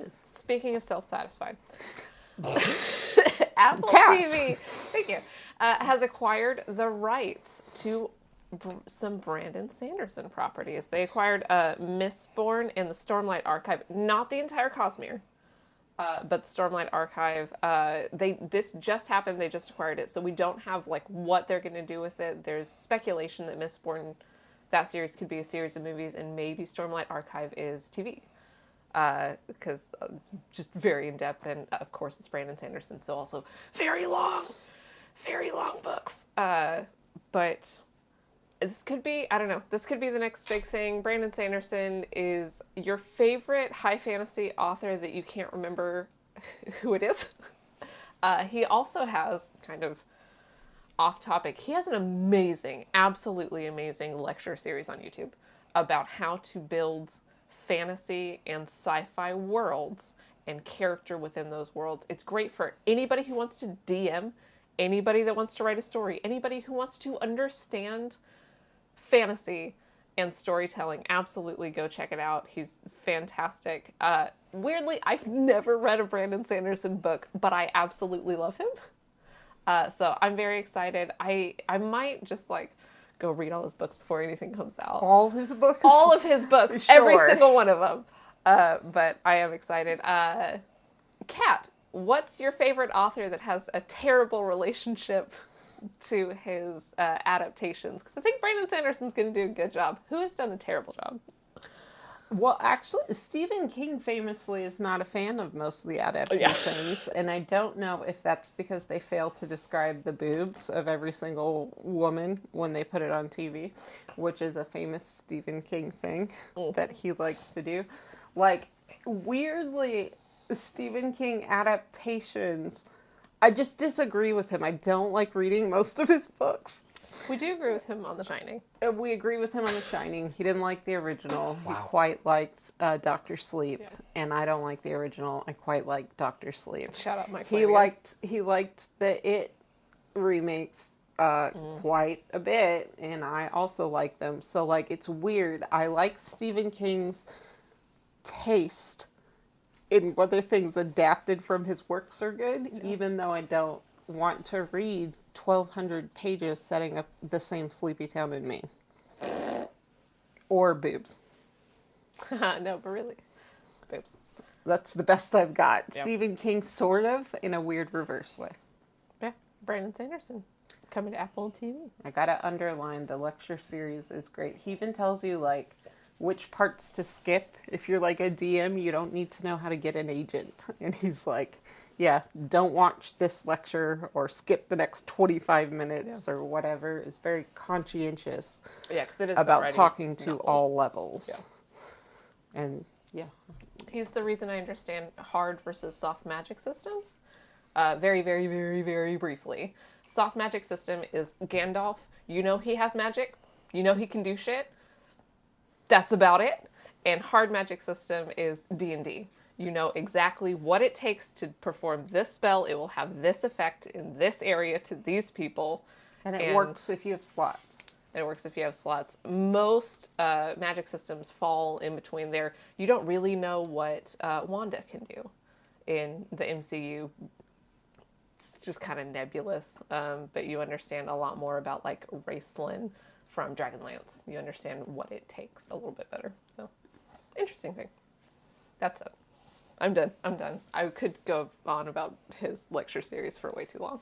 is. Speaking of self-satisfied, Apple Cats. TV, thank you, has acquired the rights to some Brandon Sanderson properties. They acquired Mistborn and the Stormlight Archive, not the entire Cosmere, but the Stormlight Archive. This just happened. They just acquired it, so we don't have like what they're going to do with it. There's speculation that Mistborn, that series could be a series of movies, and maybe Stormlight Archive is TV. Because just very in depth, and of course it's Brandon Sanderson, so also very long books. But this could be, I don't know, this could be the next big thing. Brandon Sanderson is your favorite high fantasy author that you can't remember who it is. He also has, kind of off topic, he has an amazing, absolutely amazing lecture series on YouTube about how to build fantasy and sci-fi worlds and character within those worlds. It's great for anybody who wants to DM, anybody that wants to write a story, anybody who wants to understand fantasy and storytelling. Absolutely go check it out. He's fantastic. Weirdly, I've never read a Brandon Sanderson book, but I absolutely love him. So I'm very excited. I might just like go read all his books before anything comes out. All his books? All of his books. Sure. Every single one of them. But I am excited. Kat, what's your favorite author that has a terrible relationship to his adaptations? Because I think Brandon Sanderson's going to do a good job. Who has done a terrible job? Well, actually, Stephen King famously is not a fan of most of the adaptations, and I don't know if that's because they fail to describe the boobs of every single woman when they put it on TV, which is a famous Stephen King thing that he likes to do. Like, weirdly, Stephen King adaptations, I just disagree with him. I don't like reading most of his books. We do agree with him on The Shining. We agree with him on The Shining. He didn't like the original. Wow. He quite liked Dr. Sleep, and I don't like the original. I quite like Dr. Sleep. Shout out Mike. He liked the It remakes quite a bit, and I also like them. So like it's weird. I like Stephen King's taste in whether things adapted from his works are good, even though I don't want to read 1,200 pages setting up the same sleepy town in Maine. Or boobs. No, but really. Boobs. That's the best I've got. Yep. Stephen King, sort of, in a weird reverse way. Yeah. Brandon Sanderson. Coming to Apple TV. I gotta underline, the lecture series is great. He even tells you, like, which parts to skip. If you're like a DM, you don't need to know how to get an agent. And he's like, yeah, don't watch this lecture or skip the next 25 minutes or whatever. It's very conscientious because it is about talking to novels. all levels. Yeah. And yeah. He's the reason I understand hard versus soft magic systems. Very, very, very, very briefly. Soft magic system is Gandalf. You know he has magic. You know he can do shit. That's about it. And hard magic system is D&D. You know exactly what it takes to perform this spell. It will have this effect in this area to these people. And it works if you have slots. And it works if you have slots. Most magic systems fall in between there. You don't really know what Wanda can do in the MCU. It's just kind of nebulous. But you understand a lot more about like Raistlin from Dragonlance. You understand what it takes a little bit better. So, interesting thing. That's it. I'm done. I could go on about his lecture series for way too long.